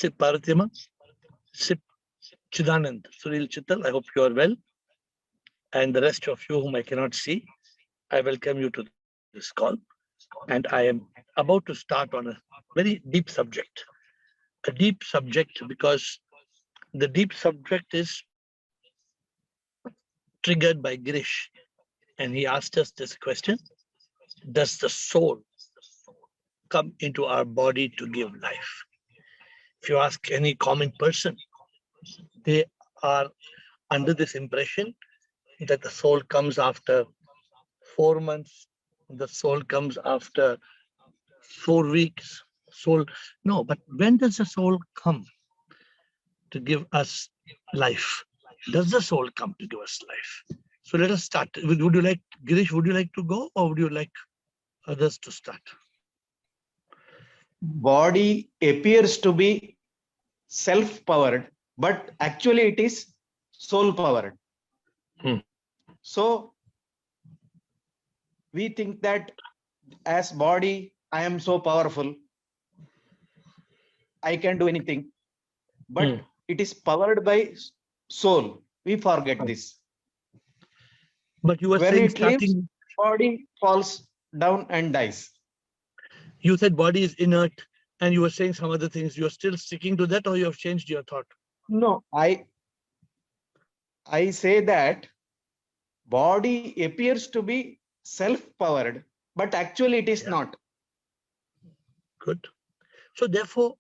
Sip Paratima, Sip Chidanand, Sunil Chittal, I hope you are well. And the rest of you whom I cannot see, I welcome you to this call. And I am about to start on a very deep subject. A deep subject because the deep subject is triggered by Girish. And he asked us this question: does the soul come into our body to give life? If you ask any common person, they are under this impression that the soul comes after 4 months, the soul comes after 4 weeks. Soul, no, but when does the soul come to give us life? Does the soul come to give us life? So let us start. Would you like, Girish, would you like to go, or would you like others to start? Body appears to be self-powered, but actually it is soul-powered. So we think that as body, I am so powerful, I can do anything, but it is powered by soul. We forget this. But you were when saying it leaves, body falls down and dies. You said body is inert, and you were saying some other things. You're still sticking to that, or you have changed your thought? No, I say that body appears to be self-powered, but actually it is not. Good. So therefore,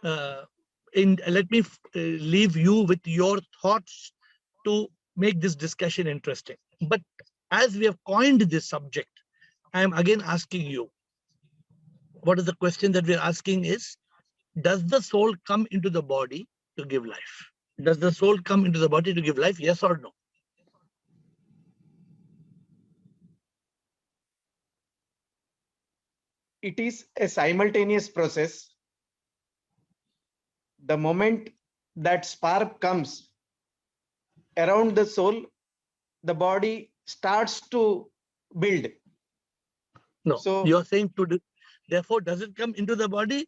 let me leave you with your thoughts to make this discussion interesting. But as we have coined this subject, I am again asking you, what is the question that we are asking is, does the soul come into the body to give life? Does the soul come into the body to give life? Yes or no? It is a simultaneous process. The moment that spark comes around the soul, the body starts to build. No, so you're saying therefore, does it come into the body,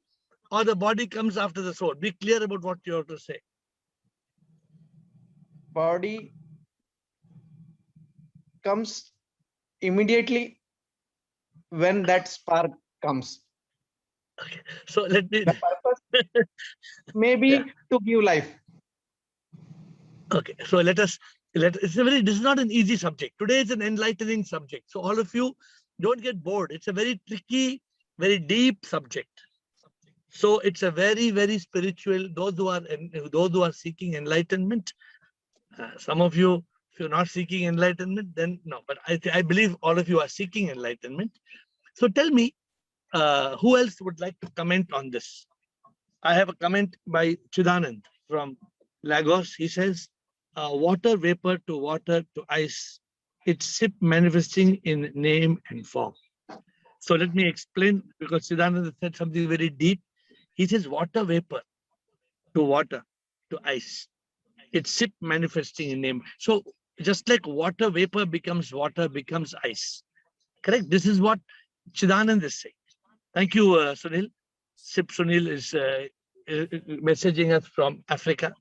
or the body comes after the soul? Be clear about what you have to say. Body comes immediately when that spark comes. Okay, so let me. The purpose may be to give life. Okay, so this is not an easy subject. Today is an enlightening subject. So all of you don't get bored. It's a very tricky, very deep subject. So it's a very, very spiritual. Those who are seeking enlightenment, some of you, if you're not seeking enlightenment, then no. But I believe all of you are seeking enlightenment. So tell me, who else would like to comment on this? I have a comment by Chidanand from Lagos. He says, water vapor to water to ice, it's SIP manifesting in name and form. So let me explain, because Chidanand said something very deep. He says water vapor to water to ice, it's SIP manifesting in name. So just like water vapor becomes water, becomes ice. Correct? This is what Chidanand is saying. Thank you, Sunil. SIP Sunil is messaging us from Africa.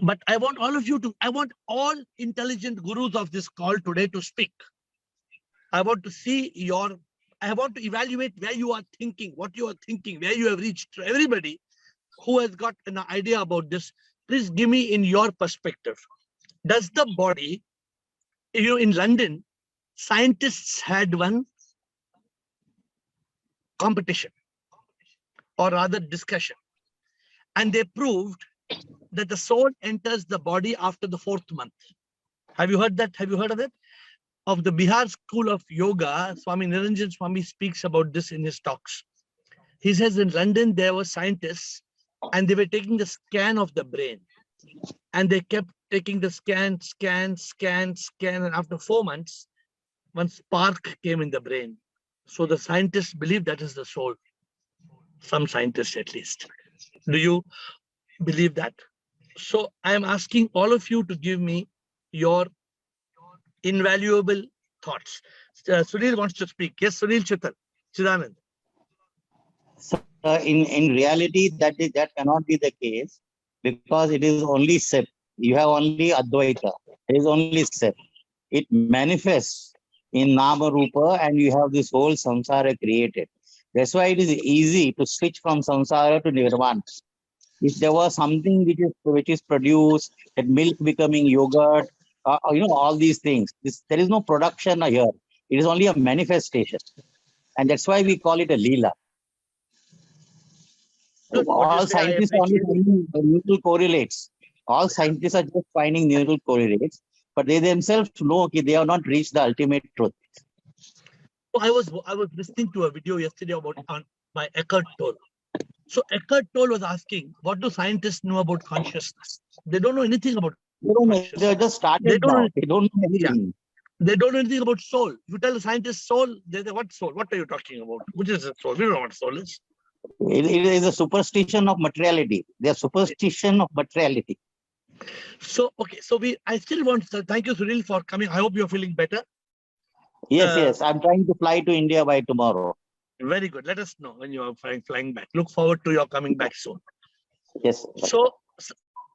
But I want all of you to, I want all intelligent gurus of this call today to speak. I want to see I want to evaluate where you are thinking, what you are thinking, where you have reached. Everybody who has got an idea about this, please give me in your perspective. Does the body, in London, scientists had one competition, or rather discussion, and they proved that the soul enters the body after the 4th month. Have you heard that? Have you heard of it? Of the Bihar School of Yoga, Swami Niranjan Swami speaks about this in his talks. He says in London, there were scientists and they were taking the scan of the brain. And they kept taking the scan. And after 4 months, one spark came in the brain. So the scientists believe that is the soul. Some scientists at least. Do you believe that? So I am asking all of you to give me your invaluable thoughts. Sunil wants to speak. Yes, Sunil Chidanand. in reality, that cannot be the case, because it is only Sip. You have only Advaita. It is only Sip. It manifests in Nama Rupa, and you have this whole samsara created. That's why it is easy to switch from samsara to nirvana. If there was something which is produced, that milk becoming yogurt, all these things, there is no production here. It is only a manifestation, and that's why we call it a leela. Good. What you All say, I scientists are only appreciate. finding the neural correlates. All scientists are just finding neural correlates, but they themselves know that they have not reached the ultimate truth. So I was listening to a video yesterday by Eckhart Tolle. So Eckhart Tolle was asking, what do scientists know about consciousness? They don't know anything about They don't know. consciousness. They just started They don't now. know. They don't know anything. They don't know anything about soul. If you tell a scientist soul, they say, what soul? What are you talking about? Which is a soul? We don't know what soul is. It is a superstition of materiality. They are superstition of materiality. So, okay. So I still want to thank you, Sunil, for coming. I hope you're feeling better. Yes. I'm trying to fly to India by tomorrow. Very good. Let us know when you are flying back. Look forward to your coming back soon. Yes. So,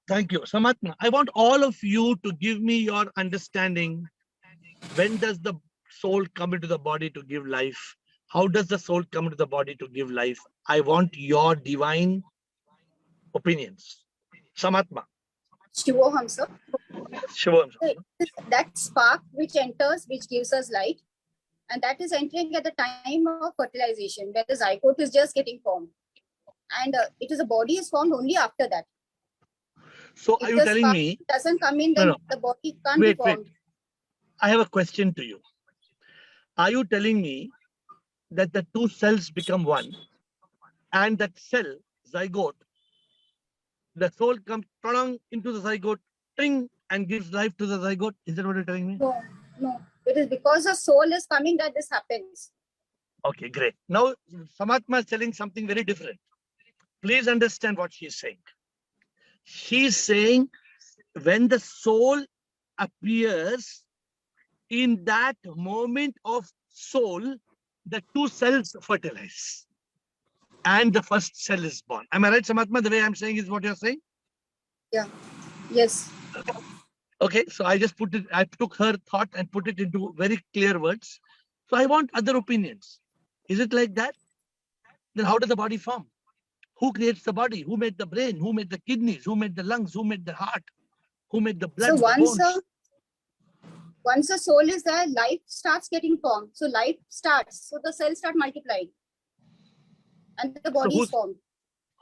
thank you. Samatma, I want all of you to give me your understanding. When does the soul come into the body to give life? How does the soul come into the body to give life? I want your divine opinions. Samatma. Shivoham, sir. Shivoham. That spark which enters, which gives us light, and that is entering at the time of fertilization, where the zygote is just getting formed. And the body is formed only after that. So if are you telling me? Doesn't come in, then the body can't be formed. Wait. I have a question to you. Are you telling me that the two cells become one, and that cell, zygote, the soul comes into the zygote, and gives life to the zygote? Is that what you're telling me? No. It is because the soul is coming that this happens. Okay, great. Now, Samatma is telling something very different. Please understand what she's saying. She's saying when the soul appears, in that moment of soul, the two cells fertilize and the first cell is born. Am I right, Samatma? The way I'm saying is what you're saying? Yeah. Yes. Okay, so I took her thought and put it into very clear words. So I want other opinions. Is it like that? Then how does the body form? Who creates the body? Who made the brain? Who made the kidneys? Who made the lungs? Who made the heart? Who made the blood, so the bones? Once the soul is there, life starts getting formed. So life starts. So the cells start multiplying. And the body is formed.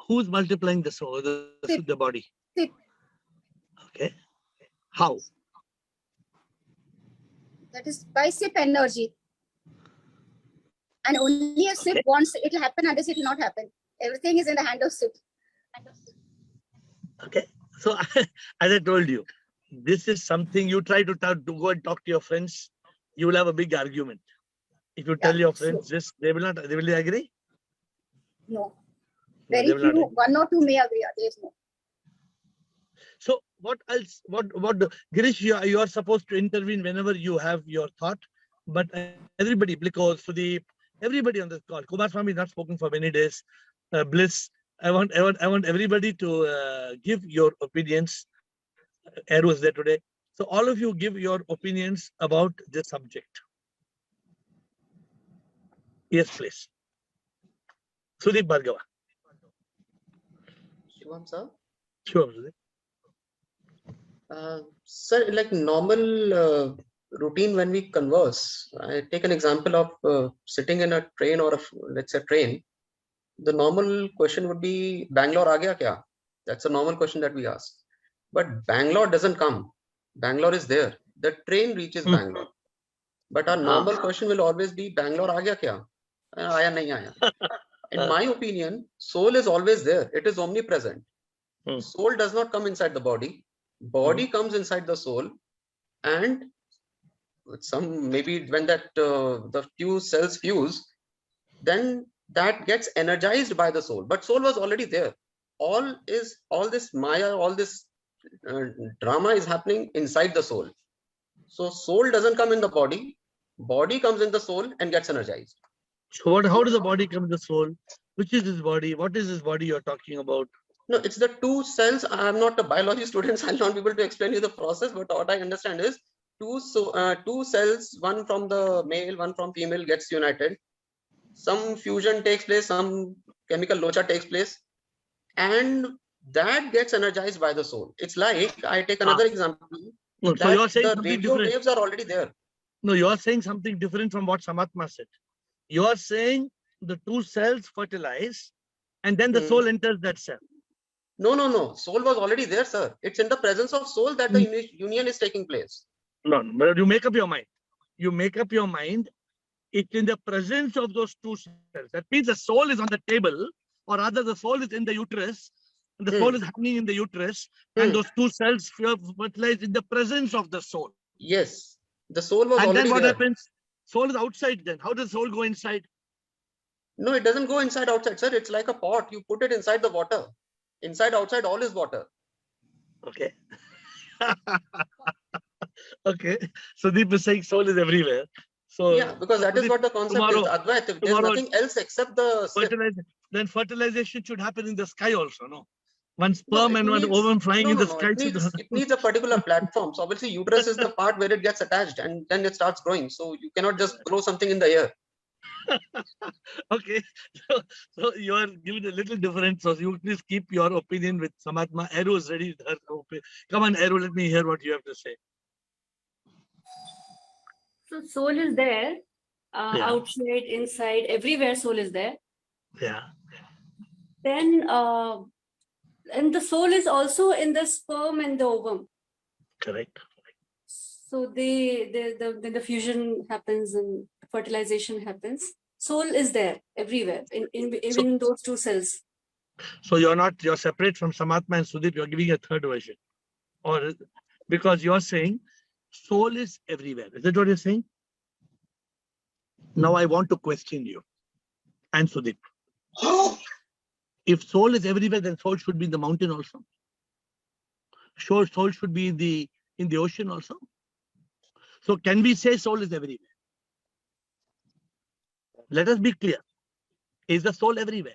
Who's multiplying the soul, the body? Sip. Okay. How? That is by Sip energy. And only a Sip wants it will happen, others it will not happen. Everything is in the hand of Sip. Okay. So as I told you, this is something you try to go and talk to your friends, you will have a big argument. If you tell your friends this, they will agree? No. Very few, one or two may agree, others no. So what else? What Girish, you are supposed to intervene whenever you have your thought, but everybody, because Sudeep, everybody on this call, Kumar Swami is not spoken for many days. Bliss, I want everybody to give your opinions. AiR was there today. So all of you give your opinions about this subject. Yes, please. Sudeep Bhargava. Shivam, sir. Sure. Sir, like normal routine when we converse, I take an example of sitting in a train or let's say train. The normal question would be, Bangalore aa gaya kya? That's a normal question that we ask. But Bangalore doesn't come. Bangalore is there. The train reaches Bangalore. But our normal question will always be, Bangalore aa gaya kya? Aaya nahi aaya. In my opinion, soul is always there. It is omnipresent. Soul does not come inside the body. Body comes inside the soul, and maybe when that the few cells fuse, then that gets energized by the soul. But soul was already there. All this Maya, all this drama is happening inside the soul. So soul doesn't come in the body. Body comes in the soul and gets energized. So how does the body come to the soul? Which is this body? What is this body you're talking about? No, it's the two cells. I'm not a biology student, so I'll not be able to explain you the process. But what I understand is two cells, one from the male, one from female, gets united. Some fusion takes place, some chemical locha takes place, and that gets energized by the soul. It's like, I take another example. No, so that you're saying the something radio different. waves are already there. No, you're saying something different from what Samatma said. You're saying the two cells fertilize and then the soul enters that cell. No. Soul was already there, sir. It's in the presence of soul that the union is taking place. No, but you make up your mind. You make up your mind. It's in the presence of those two cells. That means the soul is on the table, or rather the soul is in the uterus, and the soul is happening in the uterus, and those two cells fertilize in the presence of the soul. Yes, the soul was And already then what there. happens? Soul is outside then. How does soul go inside? No, it doesn't go inside outside, sir. It's like a pot. You put it inside the water. Inside, outside, all is water. Okay. Okay. So Deep is saying soul is everywhere. So yeah, because that is what the concept is. Advait, if there's nothing else except the then fertilization should happen in the sky also, no? One sperm and one ovum flying in the sky. It needs a particular platform. So obviously uterus is the part where it gets attached and then it starts growing. So you cannot just grow something in the air. Okay. So you are giving a little difference. So you please keep your opinion with Samatma. Aero is ready. Come on, Aero, let me hear what you have to say. So soul is there, outside, inside, everywhere soul is there. Yeah. Then, and the soul is also in the sperm and the ovum. Correct. So the fusion happens and fertilization happens. Soul is there everywhere, in those two cells. So you're separate from Samatma and Sudeep, you're giving a third version. Or because you're saying soul is everywhere. Is that what you're saying? Now I want to question you and Sudeep. If soul is everywhere, then soul should be in the mountain also. Sure, soul should be in the ocean also. So can we say soul is everywhere? Let us be clear. Is the soul everywhere?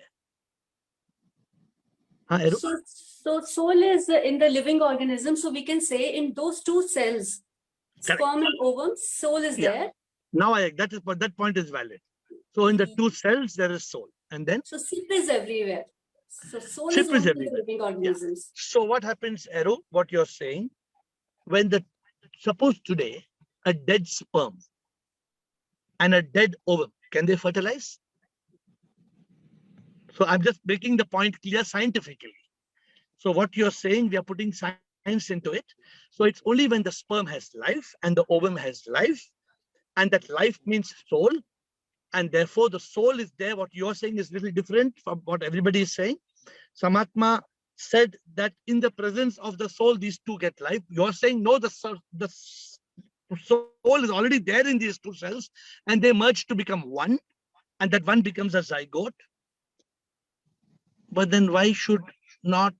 So soul is in the living organism. So we can say in those two cells, correct, sperm and ovum, soul is there. Now that point is valid. So in the two cells, there is soul. And then? So SIP is everywhere. So soul SIP is only everywhere. in the living organisms. So what happens, Aero, what you're saying, when suppose today, a dead sperm and a dead ovum, can they fertilize? So I'm just making the point clear scientifically. So what you're saying, we are putting science into it. So it's only when the sperm has life and the ovum has life, and that life means soul, and therefore the soul is there. What you're saying is a little different from what everybody is saying. Samatma said that in the presence of the soul, these two get life. You're saying no, the soul is already there in these two cells, and they merge to become one, and that one becomes a zygote. But then why should not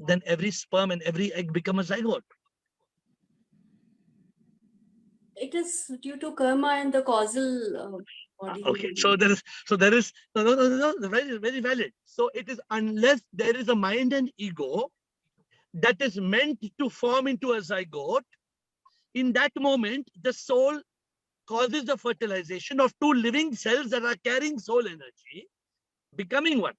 then every sperm and every egg become a zygote? It is due to karma and the causal body. Okay, so there is no, very, very valid. So it is unless there is a mind and ego that is meant to form into a zygote, in that moment, the soul causes the fertilization of two living cells that are carrying soul energy, becoming one.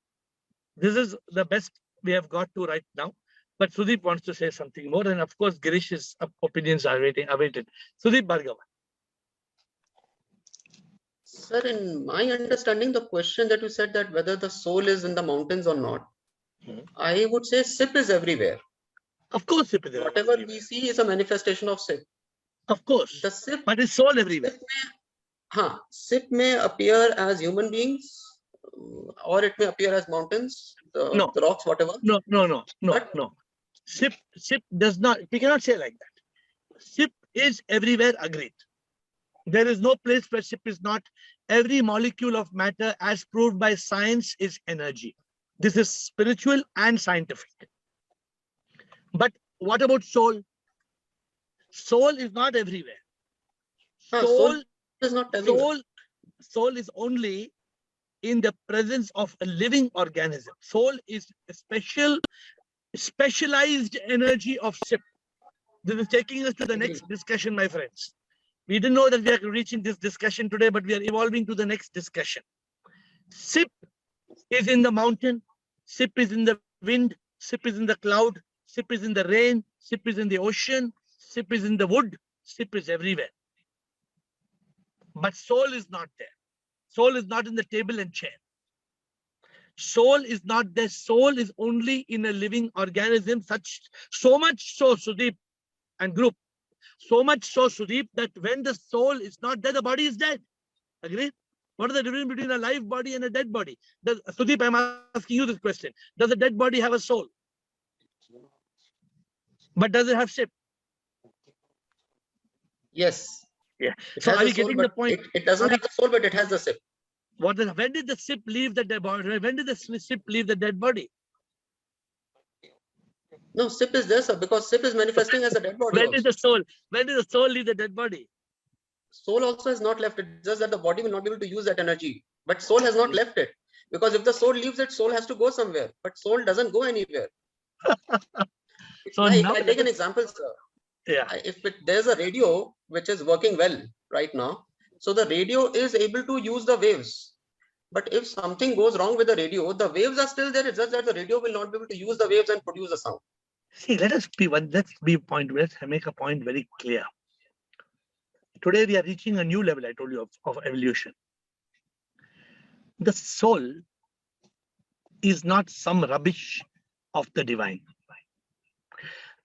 This is the best we have got to right now. But Sudeep wants to say something more. And of course, Girish's opinions are awaited. Sudeep Bhargava. Sir, in my understanding, the question that you said that whether the soul is in the mountains or not, I would say SIP is everywhere. Of course, SIP is everywhere. Whatever we see is a manifestation of SIP. Of course. The SIP, but it's soul everywhere. SIP may appear as human beings, or it may appear as mountains, the rocks, whatever. No. SIP does not, we cannot say like that. SIP is everywhere, agreed. There is no place where SIP is not. Every molecule of matter, as proved by science, is energy. This is spiritual and scientific. But what about soul? Soul is not everywhere. Soul is not everywhere. Soul is only in the presence of a living organism. Soul is a specialized energy of SIP. This is taking us to the next discussion, my friends. We didn't know that we are reaching this discussion today, but we are evolving to the next discussion. SIP is in the mountain, SIP is in the wind, SIP is in the cloud, SIP is in the rain, SIP is in the ocean, SIP is in the wood, SIP is everywhere. But soul is not there. Soul is not in the table and chair. Soul is not there. Soul is only in a living organism, so much so, Sudeep and group, so much so, Sudeep, that when the soul is not there, the body is dead. Agreed? What is the difference between a live body and a dead body? Sudeep, I'm asking you this question. Does a dead body have a soul? But does it have SIP? Yes. Yeah. It So has are a we soul, getting the but point? it doesn't have the soul, but it has the SIP. When did the SIP leave the dead body? When did the SIP leave the dead body? No, SIP is there, sir, because SIP is manifesting as a dead body. When did the soul leave the dead body? Soul also has not left it, just that the body will not be able to use that energy. But soul has not left it. Because if the soul leaves it, soul has to go somewhere. But soul doesn't go anywhere. So like, now I take an example, sir. Yeah. If there's a radio which is working well right now, so the radio is able to use the waves. But if something goes wrong with the radio, the waves are still there. It's just that the radio will not be able to use the waves and produce a sound. See, let's make a point very clear. Today we are reaching a new level, I told you, of evolution. The soul is not some rubbish of the divine.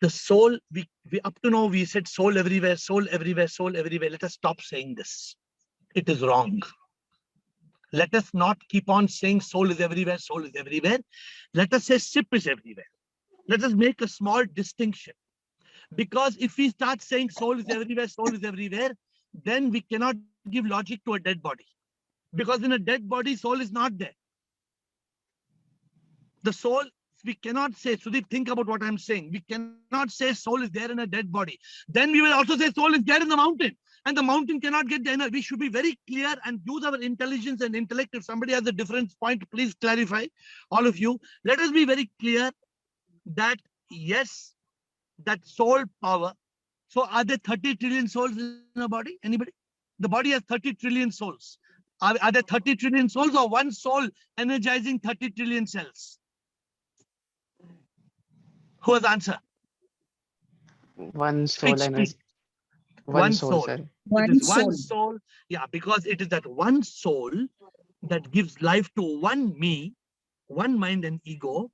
The soul, we up to now we said soul everywhere, soul everywhere, soul everywhere. Let us stop saying this. It is wrong. Let us not keep on saying soul is everywhere, soul is everywhere. Let us say SIP is everywhere. Let us make a small distinction. Because if we start saying soul is everywhere, then we cannot give logic to a dead body. Because in a dead body, soul is not there. The soul, we cannot say, Sudeep, think about what I'm saying. We cannot say soul is there in a dead body. Then we will also say soul is there in the mountain. And the mountain cannot get the energy. We should be very clear and use our intelligence and intellect. If somebody has a different point, please clarify, all of you. Let us be very clear that, yes, that soul power. So are there 30 trillion souls in a body? Anybody? The body has 30 trillion souls. Are there 30 trillion souls or one soul energizing 30 trillion cells? Who has the answer? One soul energy. One soul. Sorry. It is one soul. Yeah, because it is that one soul that gives life to one me, one mind and ego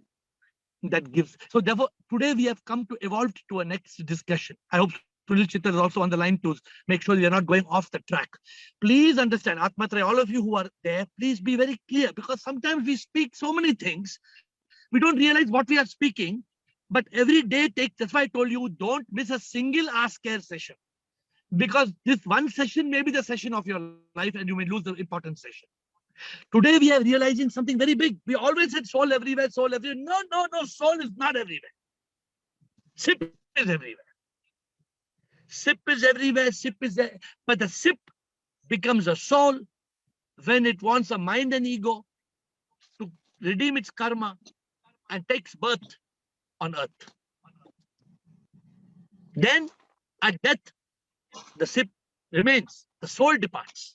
that gives. So therefore, today we have come to evolve to a next discussion. I hope Sunil Chittar is also on the line to make sure we are not going off the track. Please understand, Atmatra, all of you who are there, please be very clear, because sometimes we speak so many things, we don't realize what we are speaking, but every day that's why I told you, don't miss a single Ask AiR session. Because this one session may be the session of your life and you may lose the important session. Today we are realizing something very big. We always said soul everywhere, soul everywhere. No, soul is not everywhere. SIP is everywhere. SIP is everywhere, SIP is there. But the SIP becomes a soul when it wants a mind and ego to redeem its karma and takes birth on earth. Then at death, the SIP remains, the soul departs.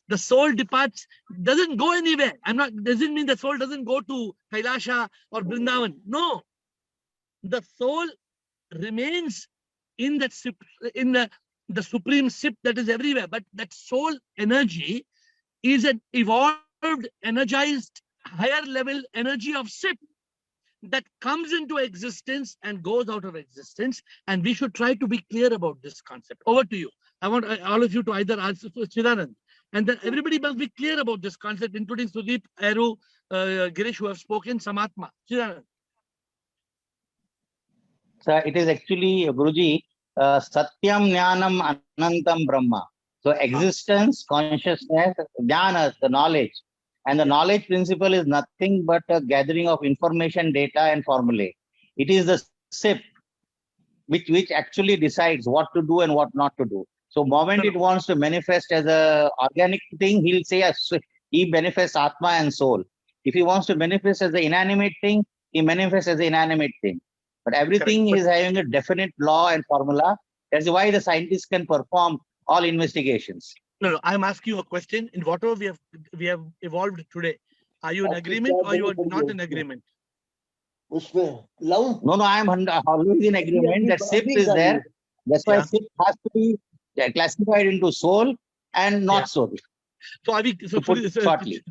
The soul departs, doesn't go anywhere. Doesn't mean the soul doesn't go to Kailasha or Vrindavan. No. The soul remains in that SIP, in the supreme SIP that is everywhere. But that soul energy is an evolved, energized, higher level energy of SIP that comes into existence and goes out of existence. And we should try to be clear about this concept. Over to you. I want all of you to either answer Chidanand. And then everybody must be clear about this concept, including Sudeep, Aru, Girish, who have spoken, Samatma. Chidanand. So it is actually, Guruji, Satyam Jnanam Anantam Brahma. So existence, consciousness, jnana, the knowledge. And the knowledge principle is nothing but a gathering of information, data, and formulae. It is the SIP which actually decides what to do and what not to do. So moment it wants to manifest as a organic thing, he'll say he manifests Atma and soul. If he wants to manifest as the inanimate thing, he manifests as the inanimate thing. But everything Correct. is having a definite law and formula. That's why the scientists can perform all investigations. No, I'm asking you a question. In whatever we have evolved today, are you in agreement or you are not in agreement? No, I am always in agreement that SIP is there. That's why Yeah. SIP has to be classified into soul and not Yeah. soul. So are we? So To put shortly.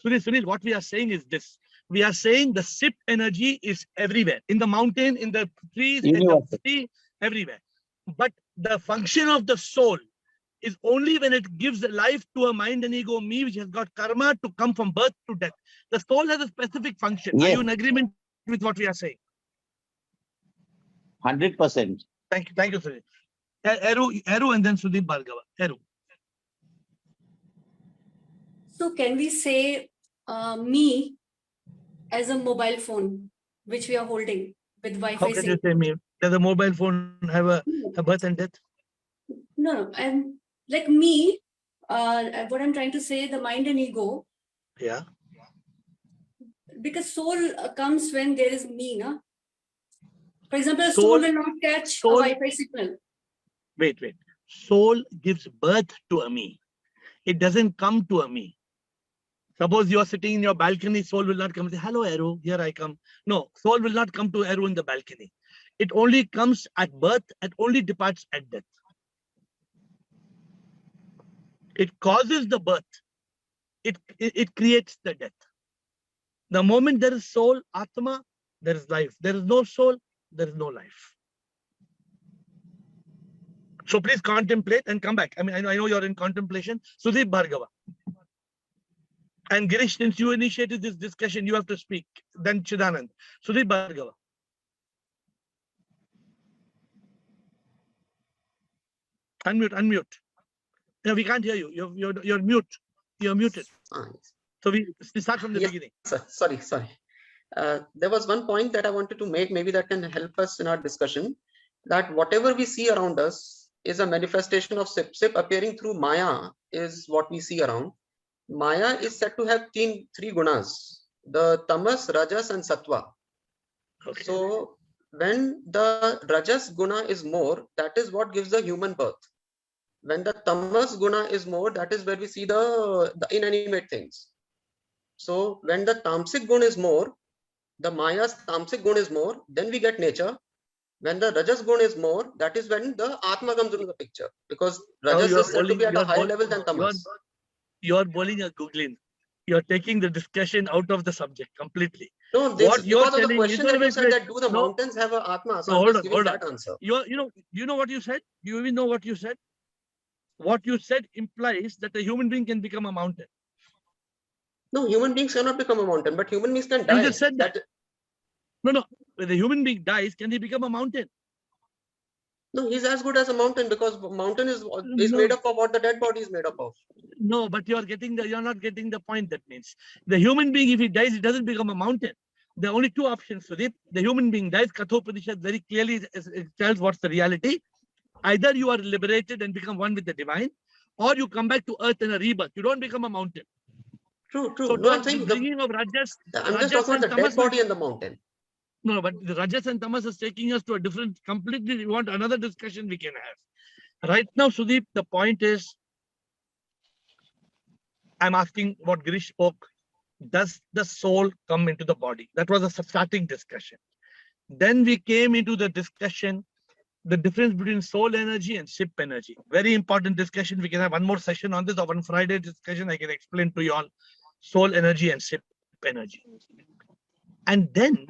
Sunil, what we are saying is this: we are saying the SIP energy is everywhere, in the mountain, in the trees, in the Universal. sea, everywhere. But the function of the soul is only when it gives life to a mind and ego me, which has got karma to come from birth to death. The soul has a specific function. Are Yes. you in agreement with what we are saying? 100%. Thank you, Sunil. Eru, and then Sudeep Bhargava. Eru. So can we say me as a mobile phone, which we are holding with How Wi-Fi can you sync? say me? Does a mobile phone have a birth and death? No, I'm like me. What I'm trying to say, the mind and ego, Yeah. because soul comes when there is me, no? For example, a Soul- soul will not catch a soul- Wi-Fi signal. Wait. Soul gives birth to a me. It doesn't come to a me. Suppose you are sitting in your balcony, soul will not come and say, hello, Eru, here I come. No, soul will not come to Eru in the balcony. It only comes at birth and only departs at death. It causes the birth. It creates the death. The moment there is soul, Atma, there is life. There is no soul, there is no life. So please contemplate and come back. I mean, I know you're in contemplation. Sudeep Bhargava. And Girish, since you initiated this discussion, you have to speak. Then Chidanand. Sudeep Bhargava. Unmute. No, we can't hear you. You're mute. You're muted. So we start from the beginning. Sorry. There was one point that I wanted to make, maybe that can help us in our discussion, that whatever we see around us is a manifestation of SIP. SIP appearing through Maya is what we see around. Maya is said to have three gunas, the tamas, rajas and sattva. Okay. So when the rajas guna is more, that is what gives the human birth. When the tamas guna is more, that is where we see the inanimate things. So when the tamasic guna is more, the Maya's tamasic guna is more, then we get nature. When the rajas guna is more, that is when the Atma comes into the picture, because rajas is said to be at a higher level than tamas. You're bowling a googling. You're taking the discussion out of the subject completely. No, What you're because of the telling question is, that you said, wait, that do the no. mountains have a Atma? So No, I'm hold just on, giving that answer. You know what you said? Do you even know what you said? What you said implies that a human being can become a mountain. No, human beings cannot become a mountain, but human beings can die. You just said that. No. When the human being dies, can he become a mountain? No, he's as good as a mountain, because mountain is made up of what the dead body is made up of. No, but you're not getting the point. That means the human being, if he dies, it doesn't become a mountain. There are only two options for it. The human being dies. Kathopanishad very clearly it tells what's the reality. Either you are liberated and become one with the divine, or you come back to earth in a rebirth. You don't become a mountain. True. So no, I'm saying bringing of Rajas. I'm just talking about the dead body and the mountain. No, but the Rajas and Tamas is taking us to a different, completely, we want another discussion we can have. Right now, Sudeep, the point is, I'm asking what Girish spoke. Does the soul come into the body? That was a starting discussion. Then we came into the discussion, the difference between soul energy and SIP energy. Very important discussion. We can have one more session on this, or one Friday discussion. I can explain to you all soul energy and SIP energy. And then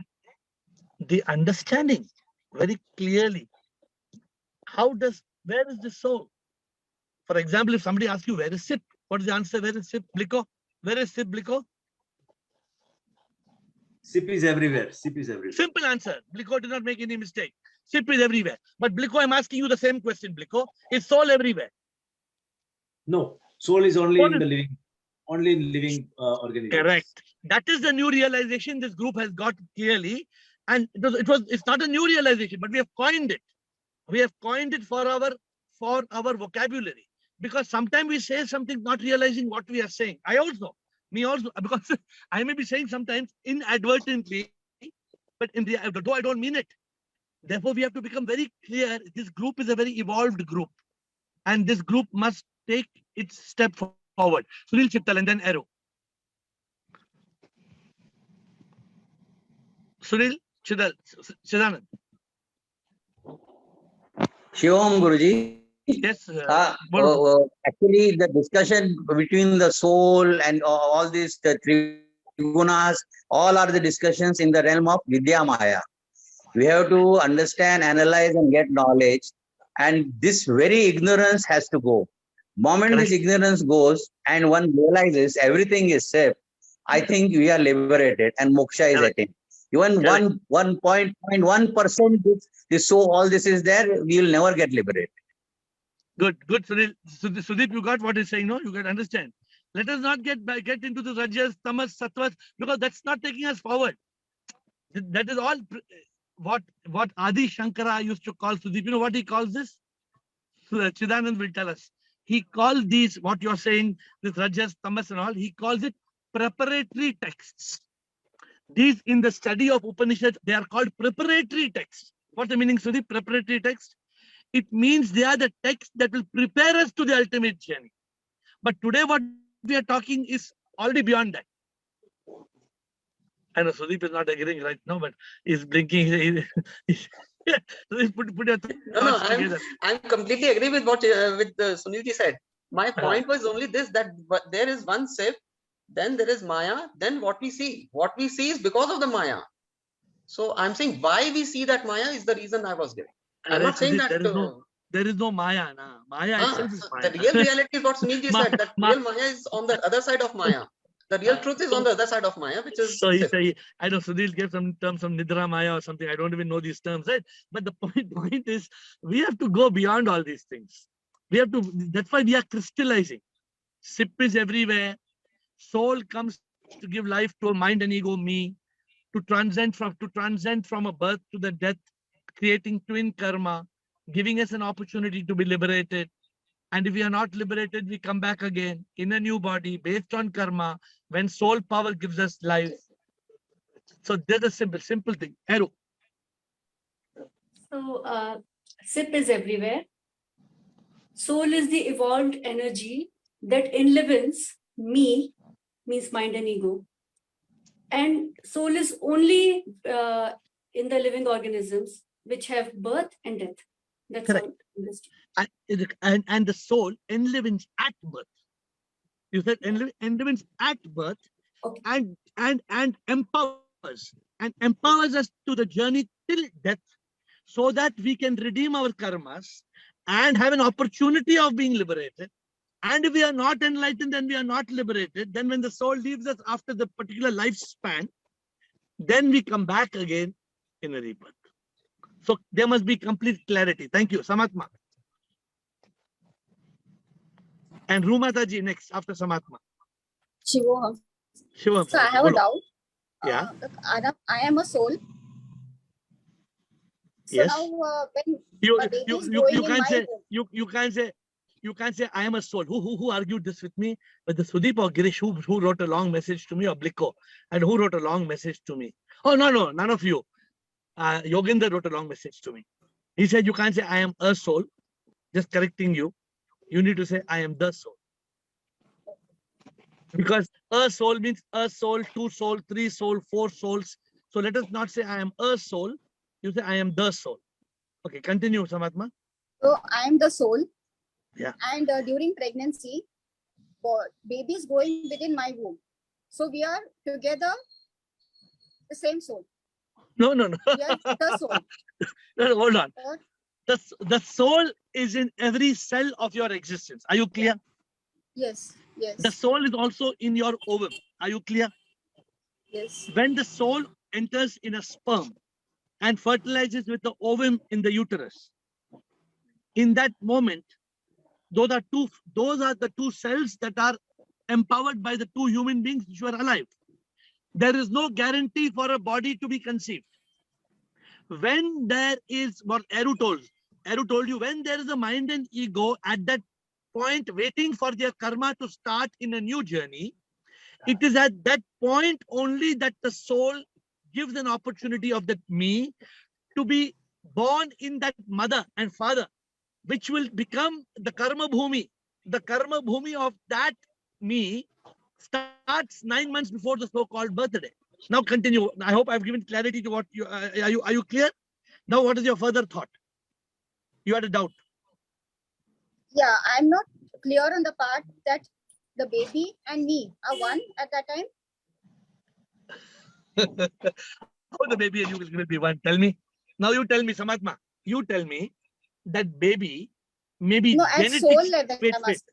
the understanding very clearly. Where is the soul? For example, if somebody asks you, where is SIP? What is the answer? Where is SIP? Bliko? Where is SIP, Bliko? SIP is everywhere. SIP is everywhere. Simple answer. Bliko did not make any mistake. SIP is everywhere. But Bliko, I'm asking you the same question, Bliko. Is soul everywhere? No, soul is only in the living organisms. Correct. That is the new realization this group has got clearly. And it's not a new realization, but we have coined it. We have coined it for our vocabulary. because sometimes we say something not realizing what we are saying. Me also, because I may be saying sometimes inadvertently, but though I don't mean it. Therefore, we have to become very clear. This group is a very evolved group, and this group must take its step forward. Sunil Chittal and then Arrow. Sunil Chittal, Chidanand. Shivam Guruji. Yes. Actually, the discussion between the soul and all these the trigunas, all are the discussions in the realm of Vidya Maya. We have to understand, analyze, and get knowledge. And this very ignorance has to go. Moment this ignorance goes and one realizes everything is safe, I think we are liberated and moksha is attained. Even 1.1% this so all this is there, we will never get liberated. Good, Sunil. Sudeep, you got what he's saying, no? You can understand. Let us not get into the rajas, tamas, sattvas, because that's not taking us forward. That is all what Adi Shankara used to call Sudeep. You know what he calls this? Chidanand will tell us. He called these, what you're saying, this rajas, tamas and all, he calls it preparatory texts. These in the study of Upanishad, they are called preparatory texts. What's the meaning, Sudeep? Preparatory text? It means they are the texts that will prepare us to the ultimate journey. But today what we are talking is already beyond that. I know Sudeep is not agreeing right now, but he's blinking. Put your thoughts together. I'm completely agree with what Sunilji said. My point was only this, that there is one Sif, then there is Maya, then what we see. What we see is because of the Maya. So I'm saying why we see that Maya is the reason I was giving. I'm not saying that there is no Maya. Maya itself is Maya. The real reality is what Sunilji said, that real Maya is on the other side of Maya. The real truth is on the other side of Maya, which is. So I know Sunil gave some terms, some Nidra Maya or something. I don't even know these terms, right? But the point is, we have to go beyond all these things. We have to. That's why we are crystallizing. Sip is everywhere. Soul comes to give life to a mind and ego, me, to transcend from a birth to the death, creating twin karma, giving us an opportunity to be liberated. And if we are not liberated, we come back again in a new body based on karma when soul power gives us life. So there's a simple thing. Arrow. So SIP is everywhere. Soul is the evolved energy that enlivens me, means mind and ego. And soul is only in the living organisms which have birth and death. That's correct. All. And the soul enlivens at birth. You said enlivens at birth, okay. and empowers us to the journey till death, so that we can redeem our karmas and have an opportunity of being liberated. And if we are not enlightened and we are not liberated, then when the soul leaves us after the particular lifespan, then we come back again in a rebirth. So there must be complete clarity. Thank you. Samatma. And Rumataji next after Samatma. Shivam. Shivam. So I have a doubt. Yeah. I am a soul. So yes. Now when you can't say I am a soul. Who argued this with me? But the Sudeep or Girish who wrote a long message to me, or Bliko, and who wrote a long message to me? Oh no, none of you. Yogendra wrote a long message to me. He said you can't say I am a soul. Just correcting you. You need to say I am the soul. Because a soul means a soul, two soul, three soul, four souls. So let us not say I am a soul. You say I am the soul. Okay, continue, Samatma. So I am the soul. Yeah. And during pregnancy, baby is going within my womb. So we are together the same soul. No. We are the soul. No, hold on. The soul is in every cell of your existence. Are you clear? Yes. The soul is also in your ovum. Are you clear? Yes. When the soul enters in a sperm and fertilizes with the ovum in the uterus, in that moment, those are the two cells that are empowered by the two human beings which were alive. There is no guarantee for a body to be conceived. When there is what Eru told you, when there is a mind and ego, at that point waiting for their karma to start in a new journey. It is at that point only that the soul gives an opportunity of that me to be born in that mother and father, which will become the karma bhumi. The karma bhumi of that me starts 9 months before the so-called birthday. Now continue. I hope I've given clarity to what you are you clear? Now what is your further thought? You had a doubt. Yeah, I'm not clear on the part that the baby and me are one at that time. How the baby and you will be one? Tell me. Now you tell me, Samatma. You tell me that baby maybe No, at soul genetically. level, Wait, I must.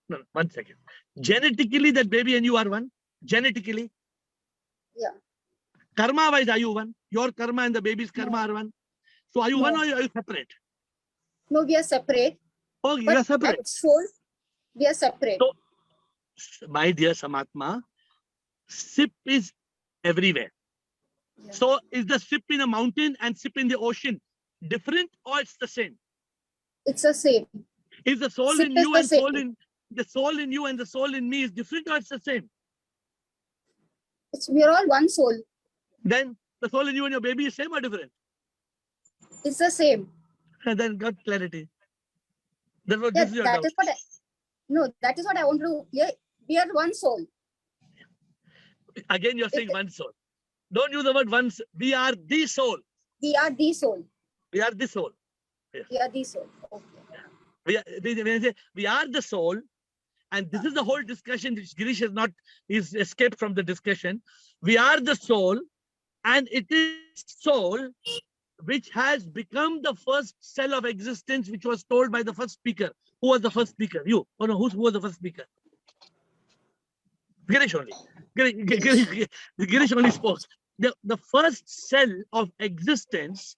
No, 1 second. Genetically, that baby and you are one. Genetically. Yeah. Karma wise, are you one? Your karma and the baby's karma are one. So are you one No. or are you separate? No, we are separate. Oh, you But are separate. at soul, we are separate. So, my dear Samatma, sip is everywhere. Yeah. So is the sip in a mountain and sip in the ocean different or it's the same? It's the same. Is the soul Sip in is you the and soul same. in the soul in you and the soul in me is different or it's the same? We are all one soul. Then the soul in you and your baby is same or different? It's the same. And then got clarity. That's what Yeah, this is your that doubt. is what I, no, that is what I want to clear. We are one soul. Again, you're saying one soul. Don't use the word once. We are the soul. We are the soul. We are the soul. We are the soul. Okay. We are the soul. And this is the whole discussion which Girish has not is escaped from the discussion. We are the soul, and it is soul which has become the first cell of existence, which was told by the first speaker. Who was the first speaker? You. Oh no, who was the first speaker? Girish only. Girish only spoke. The first cell of existence.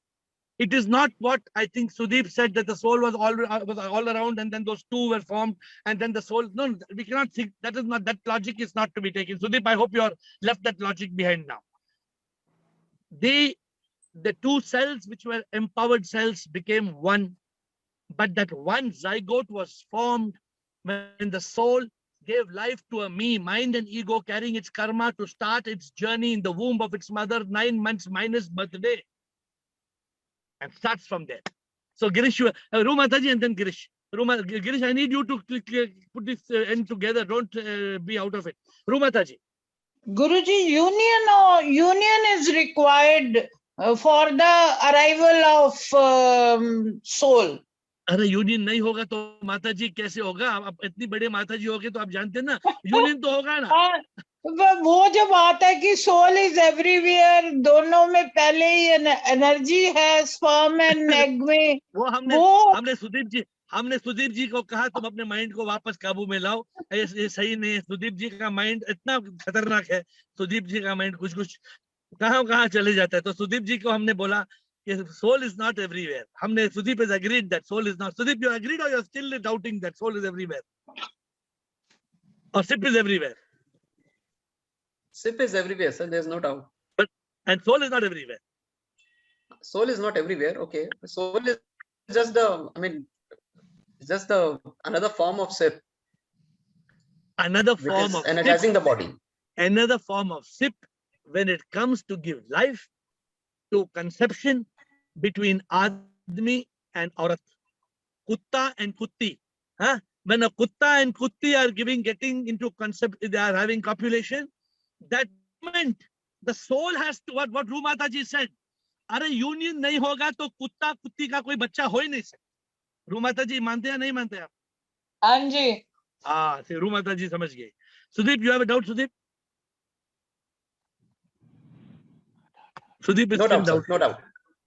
It is not what I think Sudeep said that the soul was all around and then those two were formed and then the soul. No, we cannot think that is not, that logic is not to be taken. Sudeep, I hope you are left that logic behind now. The two cells which were empowered cells became one, but that one zygote was formed when the soul gave life to a me, mind and ego carrying its karma to start its journey in the womb of its mother 9 months minus birthday. And starts from there. So Girish, Rumataji and then Girish. Girish, I need you to put this end together. Don't be out of it. Rumataji. Guruji, union is required for the arrival of soul. अरे union नहीं होगा तो माता जी कैसे होगा? आप इतनी बड़े माता जी होगे तो आप जानते हैं ना, यूनियन तो होगा ना. वो जो बात है कि सोल इज एवरीवेयर, दोनों में पहले ही एनर्जी है स्पर्म एंड एग में. वो हमने सुदीप जी को कहा तुम अपने माइंड को वापस काबू में लाओ. ये सही नहीं है. सुदीप जी का माइंड इतना खतरनाक है. सुदीप जी का माइंड कुछ कहाँ चले जाता है. तो सुदीप जी को हमने बोला कि soul is not everywhere. हमने Sudeep has agreed that soul is not. Sudeep, you agreed or you're still doubting that soul is everywhere? Or sip is everywhere? Sip is everywhere, sir. There's no doubt. And soul is not everywhere. Soul is not everywhere. Okay. Soul is just the, just the another form of sip. Another form of energizing the body. Another form of sip when it comes to give life to conception between Admi and Aurat. Kutta and Kutti. Huh? When a Kutta and Kutti are getting into concept, they are having copulation, that moment the soul has to, what Rumata ji said, अरे union नहीं होगा तो कुत्ता कुत्ती का कोई बच्चा हो ही नहीं सकता. रूमाता जी मानते हैं नहीं मानते आप? हाँ जी. हाँ, रूमाता जी समझ गए. Sudeep, you have a doubt, Sudeep? Sudeep is no still doubt, sir, no doubt.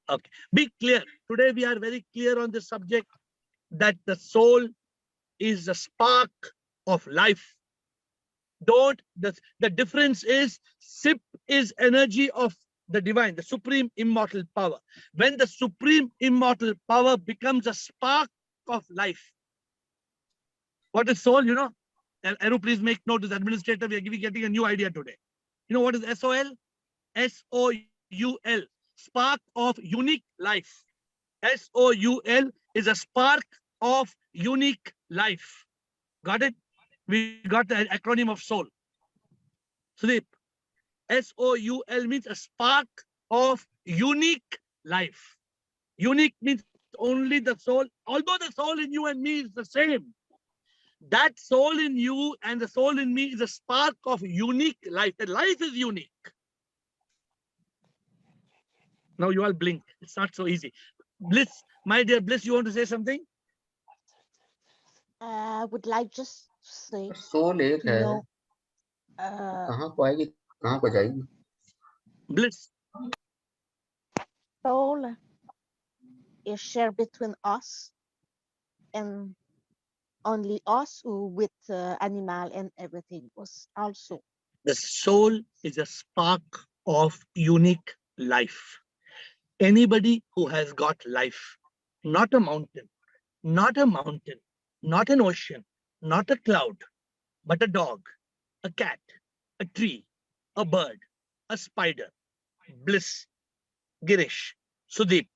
Okay, be clear. Today we are very clear on this subject that the soul is the spark of life. The difference is sip is energy of the divine, the supreme immortal power. When the supreme immortal power becomes a spark of life. What is soul, you know? Aru, please make note as administrator. We are getting a new idea today. You know what is SOL? SOUL, spark of unique life. SOUL is a spark of unique life. Got it? We got the acronym of soul. Sudeep, S-O-U-L means a spark of unique life. Unique means only the soul, although the soul in you and me is the same. That soul in you and the soul in me is a spark of unique life. That life is unique. Now you all blink. It's not so easy. Bliss, my dear Bliss, you want to say something? I would like just to say, soul एक है, no, कहाँ को आएगी, कहाँ को जाएगी? Bliss. soul is shared between us and only us who with animal and everything was also. The soul is a spark of unique life. Anybody who has got life, not a mountain, not a mountain, not an ocean, not a cloud, but a dog, a cat, a tree, a bird, a spider, Bliss, Girish, Sudeep,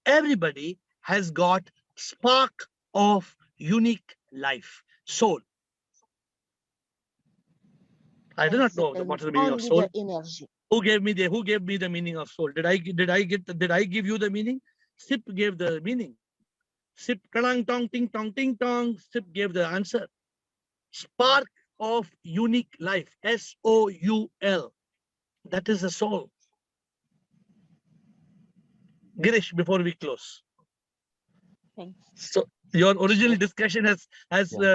everybody has got spark of unique life, soul. I do not know what is the meaning of Only soul. the energy. Who gave me the meaning of soul? Did I give you the meaning? Sip gave the meaning. Sip tong ting tong. Sip gave the answer. Spark of unique life. S-O-U-L. That is the soul. Girish, before we close. Thanks. So your original discussion has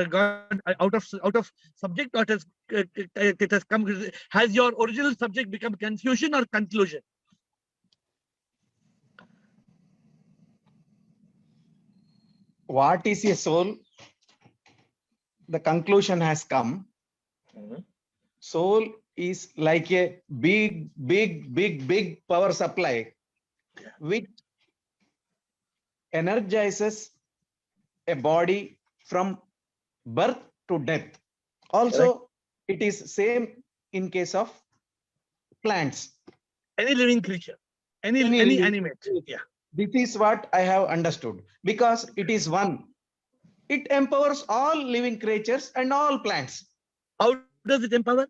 gone out of subject, or it has come. Has your original subject become confusion or conclusion? What is a soul? The conclusion has come. Soul is like a big power supply which energizes a body from birth to death. Also, it is same in case of plants. Any living creature, any living animate. Yeah. This is what I have understood, because it is one. It empowers all living creatures and all plants. How does it empower?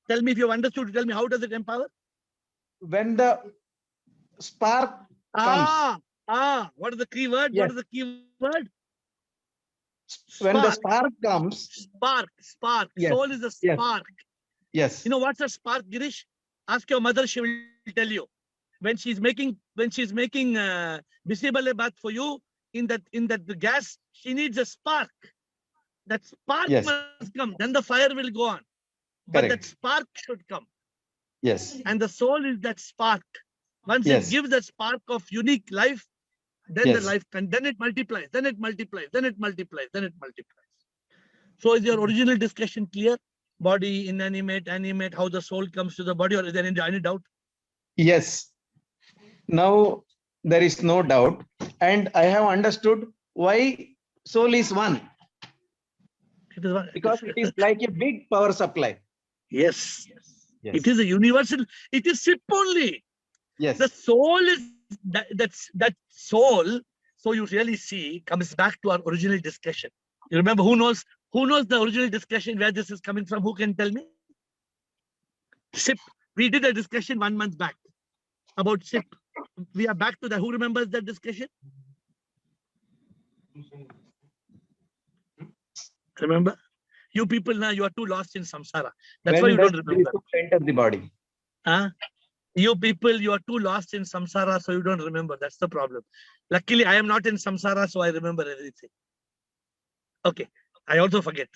Tell me if you have understood. Tell me, how does it empower? When the spark comes. What is the key word? Yes. What is the key word? When the spark comes. Spark. Yes. Soul is a spark. Yes. You know what's a spark, Girish? Ask your mother, she will tell you. When she's making bisibale bath for you, in that gas, she needs a spark. That spark must come, then the fire will go on. But that spark should come. Yes. And the soul is that spark. Once it gives the spark of unique life, then the life can, then it multiplies, then it multiplies, then it multiplies, then it multiplies. So is your original discussion clear? Body, inanimate, animate, how the soul comes to the body, or is there any doubt? Yes. Now there is no doubt, and I have understood why soul is one. It is one. Because it is like a big power supply. Yes. It is a universal. It is SIP only. Yes. The soul is that soul. So you really see comes back to our original discussion. You remember who knows the original discussion where this is coming from? Who can tell me? SIP. We did a discussion 1 month back about SIP. We are back to that. Who remembers that discussion? Remember? You people now, you are too lost in samsara. That's why you don't remember. Enter the body. You people, you are too lost in samsara, so you don't remember. That's the problem. Luckily, I am not in samsara, so I remember everything. Okay. I also forget.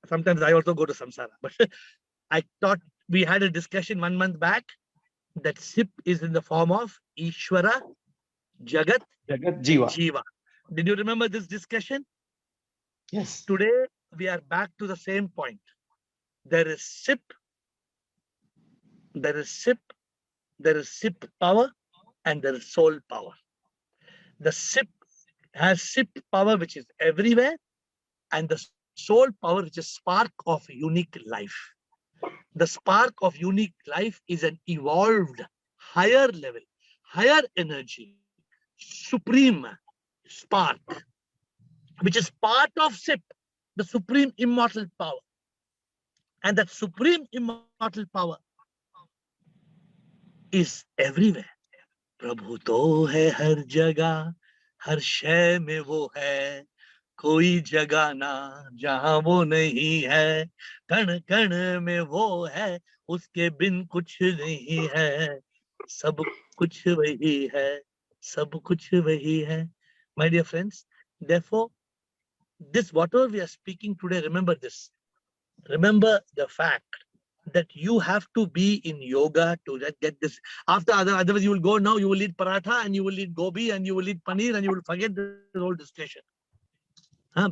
Sometimes I also go to samsara. But I thought we had a discussion 1 month back that SIP is in the form of Ishvara, Jagat, Jiva. Did you remember this discussion? Yes. Today, we are back to the same point. There is SIP, there is SIP power, and there is soul power. The SIP has SIP power, which is everywhere, and the soul power, which is spark of unique life. The spark of unique life is an evolved, higher level, higher energy, supreme spark, which is part of SIP, the supreme immortal power. And that supreme immortal power is everywhere. प्रभु तो है हर जगह, हर शय में वो है, कोई जगह ना जहां वो नहीं है, कण कण में वो है, उसके बिन कुछ नहीं है, सब कुछ वही है, सब कुछ वही है. My dear friends, therefore, this whatever we are speaking today, remember this. Remember the fact that you have to be in yoga to get this. Otherwise you will go now, you will eat paratha and you will eat gobi and you will eat paneer and you will forget the whole discussion.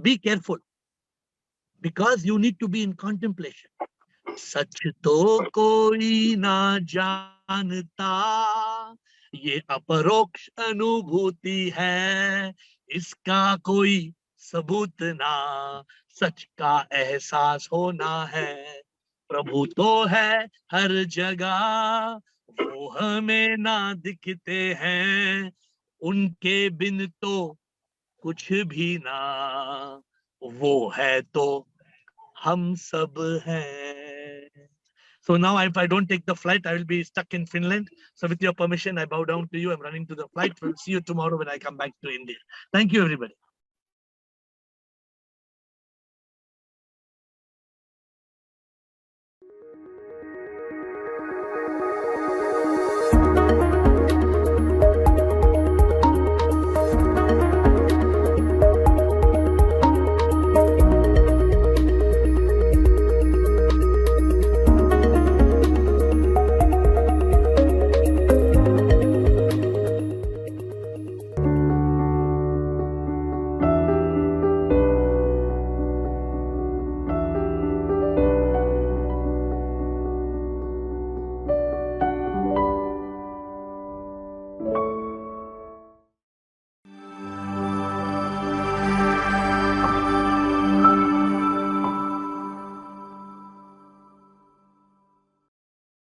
Be careful, because you need to be in contemplation. सच तो कोई ना जानता, ये अपरोक्ष अनुभूति है, इसका कोई सबूत ना, सच का एहसास होना है. प्रभु तो है हर जगह, वो हमें ना दिखते हैं, उनके बिन तो कुछ भी ना, वो है तो हम सब हैं. So now if I don't take the flight, I will be stuck in Finland. So with your permission, I bow down to you. I'm running to the flight. We'll see you tomorrow when I come back to India. Thank you, everybody.